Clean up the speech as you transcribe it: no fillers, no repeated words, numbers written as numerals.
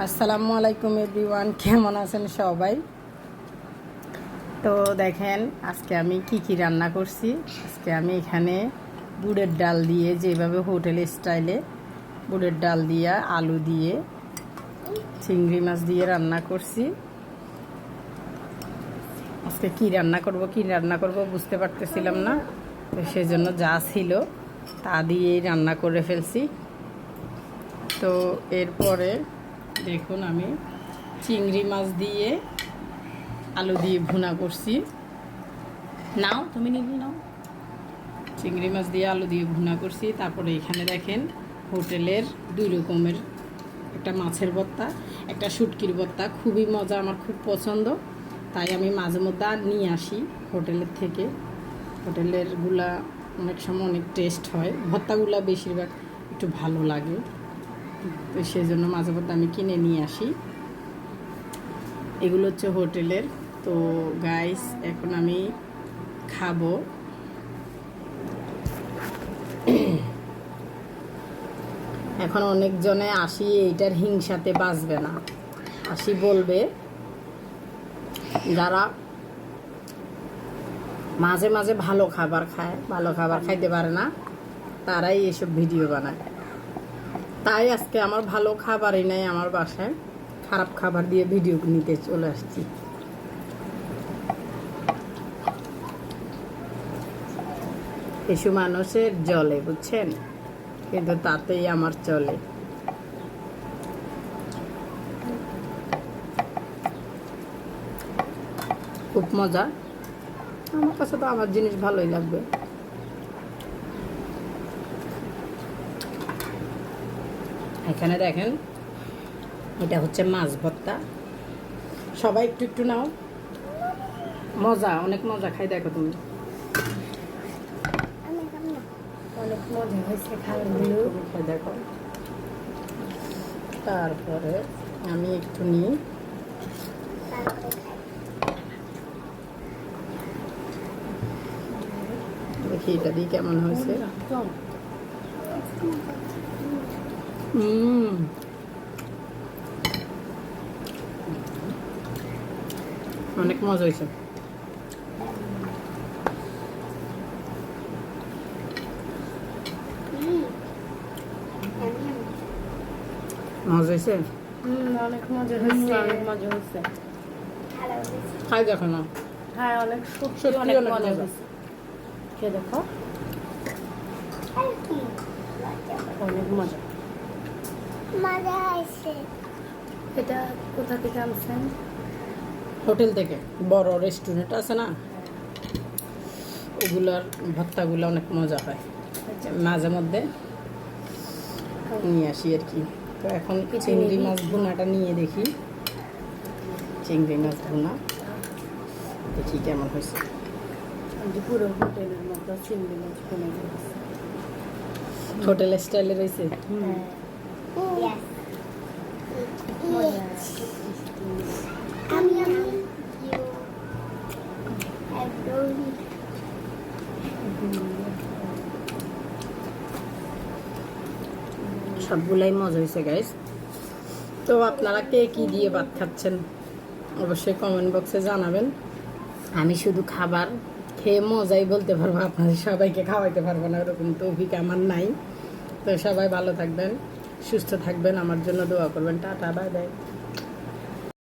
আসসালামু আলাইকুম এভরিওয়ান, কেমন আছেন সবাই? তো দেখেন আজকে আমি কি রান্না করছি। আজকে আমি এখানে বুটের ডাল দিয়ে, যেভাবে হোটেল স্টাইলে বুটের ডাল দিয়ে আলু দিয়ে চিংড়ি মাছ দিয়ে রান্না করছি। আজকে কি রান্না করব বুঝতে পারতেছিলাম না, তো সেজন্য যা ছিল তা দিয়েই রান্না করে ফেলছি। তো এরপরে দেখুন আমি চিংড়ি মাছ দিয়ে আলু দিয়ে ভুনা করছি। নাও তুমি নিবি নাও। চিংড়ি মাছ দিয়ে আলু দিয়ে ভুনা করছি। তারপরে এখানে দেখেন হোটেলের দুই রকমের, একটা মাছের ভর্তা, একটা শুটকির ভর্তা। খুবই মজা, আমার খুব পছন্দ, তাই আমি মাঝে মধ্যে নিয়ে আসি হোটেলের থেকে। হোটেলের গুলা অনেক সময় অনেক টেস্ট হয়, ভর্তাগুলা বেশিরভাগ একটু ভালো লাগে, তো সেই জন্য মাঝে মধ্যে আমি কিনে নিয়ে আসি। এগুলো হচ্ছে হোটেলের। তো গাইস এখন আমি খাবো। এখন অনেকজনে আসি এইটার হিংসাতে বাঁচবে না, আসি বলবে যারা মাঝে মাঝে ভালো খাবার খায়, ভালো খাবার খাইতে পারে না, তারাই এসব ভিডিও বানায়। তাই আজকে আমার ভালো খাবারই নাই আমার বাসায়, খারাপ খাবার দিয়ে ভিডিও নিতে চলে আসছি। কিছু মানুষের জলে, বুঝছেন, কিন্তু তাতেই আমার চলে। খুব মজা, আমার কাছে তো আমার জিনিস ভালোই লাগবে। এখানে দেখেন এটা হচ্ছে মাছ ভর্তা। সবাই একটু একটু নাও, মজা, অনেক মজা। খাই দেখো তুমি, অনেক মজা হয়েছে খাবারগুলো, খাই দেখো। তারপরে আমি একটু নিই, দেখি এটা দিয়ে কেমন হয়েছে। অনেক মজা হয়েছে। মজা হয়েছে, অনেক মজা হয়েছে, অনেক মজা হয়েছে। খাই দেখো না। হ্যাঁ, অনেক সত্যি অনেক অনেক মজা মজা। হয়েছে। খেয়ে দেখো, অনেক মজা। মজা হয়েছে। এটা কোথা থেকে আনছেন? হোটেল থেকে, বড় রেস্টুরেন্ট আছে না, ওগুলার ভর্তাগুলো অনেক মজা হয়, মাঝে মধ্যে নিয়ে আসি আর কি। তো এখন চিংড়ি মাছ ভুনাটা নিয়ে দেখি, চিংড়ি মাছ ভুনা দেখি কেমন হয়েছে। পুরো হোটেলের মতো চিংড়ি মাছ ভুনা হয়েছে। হোটেল স্টাইলে রয়েছে। Yes. মজা। আমি সবগুলাই মজা হয়েছে গাইস। তো আপনারা কে কী দিয়ে ভাত খাচ্ছেন অবশ্যই কমেন্ট বক্সে জানাবেন। আমি শুধু খাবার খেয়ে মজাই বলতে পারবো, আপনাদের সবাইকে খাওয়াইতে পারবো না, ওরকম তৌফিক আমার নাই। তো সবাই ভালো থাকবেন, সুস্থ থাকবেন, আমার জন্য দোয়া করবেন। Tata, bye bye.